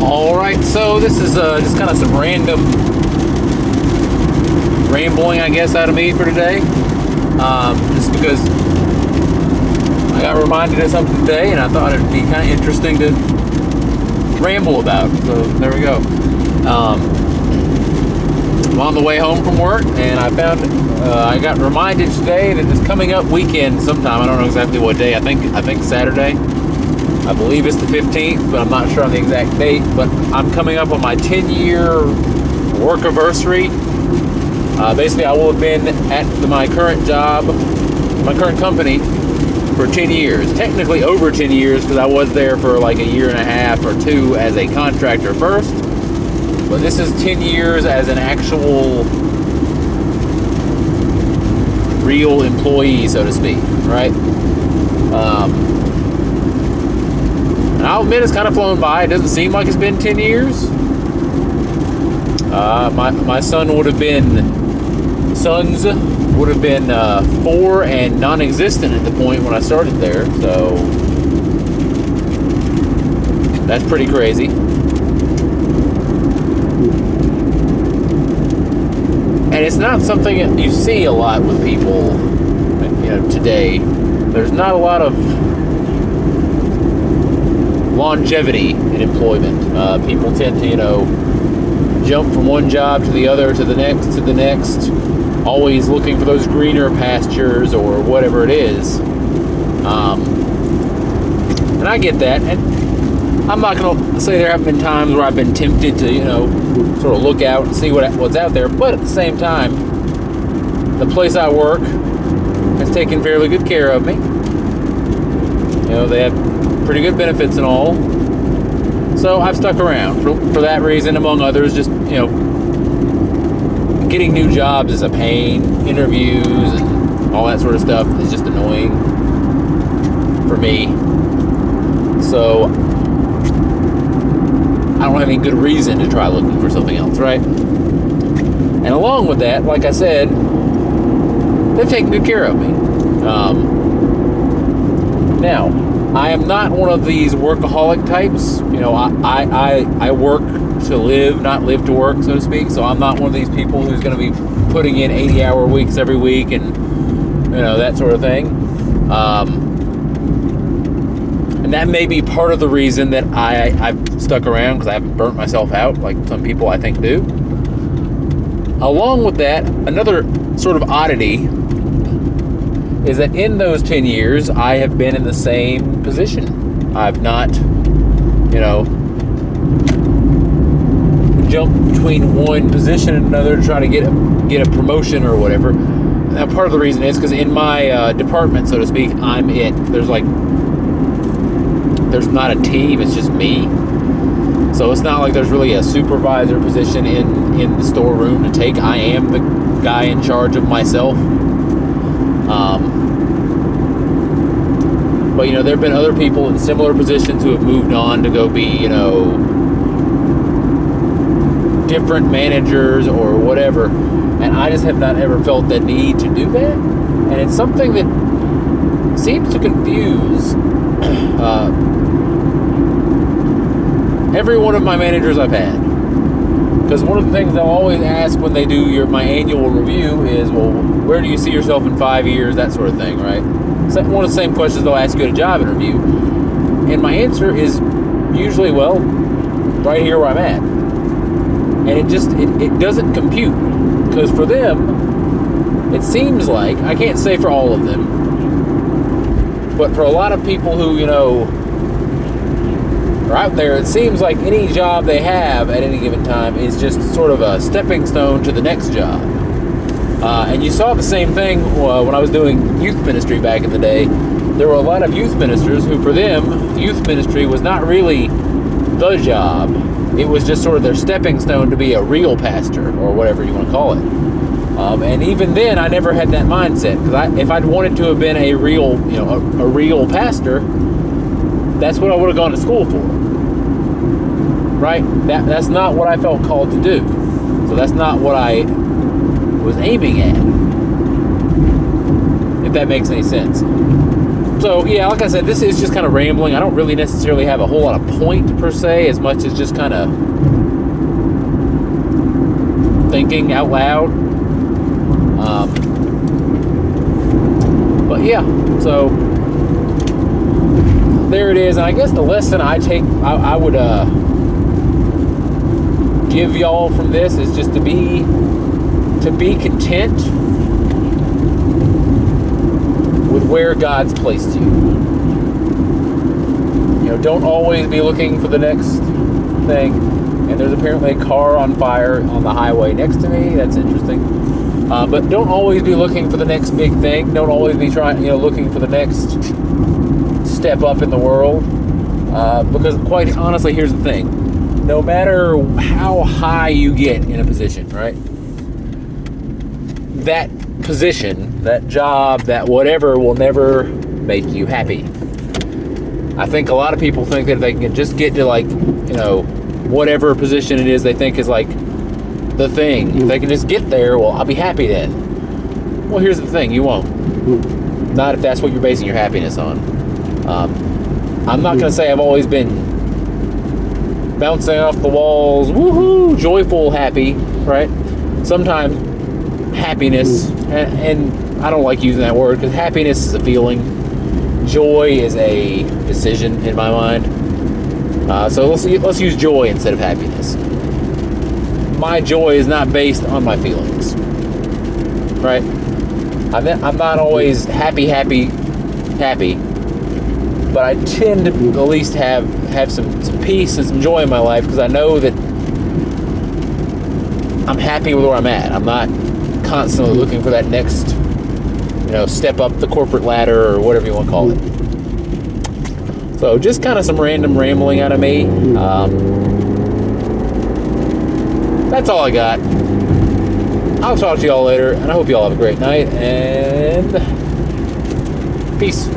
Alright, so this is just kind of some random rambling, I guess, out of me for today. Just because I got reminded of something today and I thought it'd be kind of interesting to ramble about. So there we go. I'm on the way home from work and I found I got reminded today that this coming up weekend sometime, I don't know exactly what day, I think Saturday. I believe it's the 15th, but I'm not sure on the exact date. But I'm coming up on my 10-year work anniversary. Basically, I will have been at my current job, my current company, for 10 years. Technically over 10 years, because I was there for like a year and a half or two as a contractor first. But this is 10 years as an actual real employee, so to speak, right? And I'll admit it's kind of flown by. It doesn't seem like it's been 10 years. My sons would have been 4 and non-existent at the point when I started there. So that's pretty crazy. And it's not something that you see a lot with people, today. There's not a lot of longevity in employment. People tend to, jump from one job to the other, to the next, always looking for those greener pastures or whatever it is. And I get that. And I'm not going to say there haven't been times where I've been tempted to, sort of look out and see what's out there. But at the same time, the place I work has taken fairly good care of me. They have pretty good benefits and all. So I've stuck around for that reason, among others. Just, getting new jobs is a pain. Interviews and all that sort of stuff is just annoying for me. So I don't have any good reason to try looking for something else, right? And along with that, like I said, they've taken good care of me. Now, I am not one of these workaholic types. I work to live, not live to work, so to speak. So I'm not one of these people who's going to be putting in 80-hour weeks every week and, that sort of thing. And that may be part of the reason that I've stuck around, because I haven't burnt myself out like some people I think do. Along with that, another sort of oddity is that in those 10 years, I have been in the same position. I've not, jumped between one position and another to try to get a promotion or whatever. Now, part of the reason is because in my department, so to speak, I'm it. There's not a team, it's just me. So it's not like there's really a supervisor position in the storeroom to take. I am the guy in charge of myself. But, there have been other people in similar positions who have moved on to go be, different managers or whatever. And I just have not ever felt the need to do that. And it's something that seems to confuse every one of my managers I've had. Because one of the things they'll always ask when they do my annual review is, well, where do you see yourself in 5 years, that sort of thing, right? So one of the same questions they'll ask you at a job interview. And my answer is usually, well, right here where I'm at. And it doesn't compute. Because for them, it seems like, I can't say for all of them, but for a lot of people who, are out there, it seems like any job they have at any given time is just sort of a stepping stone to the next job. And you saw the same thing when I was doing youth ministry back in the day. There were a lot of youth ministers who, for them, youth ministry was not really the job. It was just sort of their stepping stone to be a real pastor, or whatever you want to call it. And even then, I never had that mindset, because if I'd wanted to have been a real, a real pastor, that's what I would have gone to school for, right? That's not what I felt called to do. So that's not what I was aiming at, if that makes any sense. So yeah, like I said, this is just kind of rambling. I don't really necessarily have a whole lot of point per se, as much as just kind of thinking out loud. But yeah, so there it is. And I guess the lesson I would give y'all from this is just to be content with where God's placed you. You know, don't always be looking for the next thing. And there's apparently a car on fire on the highway next to me. That's interesting. But don't always be looking for the next big thing. Don't always be looking for the next step up in the world. Because quite honestly, here's the thing. No matter how high you get in a position, right? That position, that job, that whatever will never make you happy. I think a lot of people think that if they can just get to whatever position it is they think is like the thing. If they can just get there, well, I'll be happy then. Well, here's the thing, you won't. Not if that's what you're basing your happiness on. I'm not going to say I've always been bouncing off the walls, woohoo, joyful, happy, right? Sometimes happiness, and I don't like using that word because happiness is a feeling. Joy is a decision in my mind. So let's use joy instead of happiness. My joy is not based on my feelings, right? I'm not always happy, but I tend to at least have some peace and some joy in my life because I know that I'm happy with where I'm at. I'm not constantly looking for that next, step up the corporate ladder or whatever you want to call it. So just kind of some random rambling out of me. That's all I got. I'll talk to y'all later, and I hope y'all have a great night, and peace.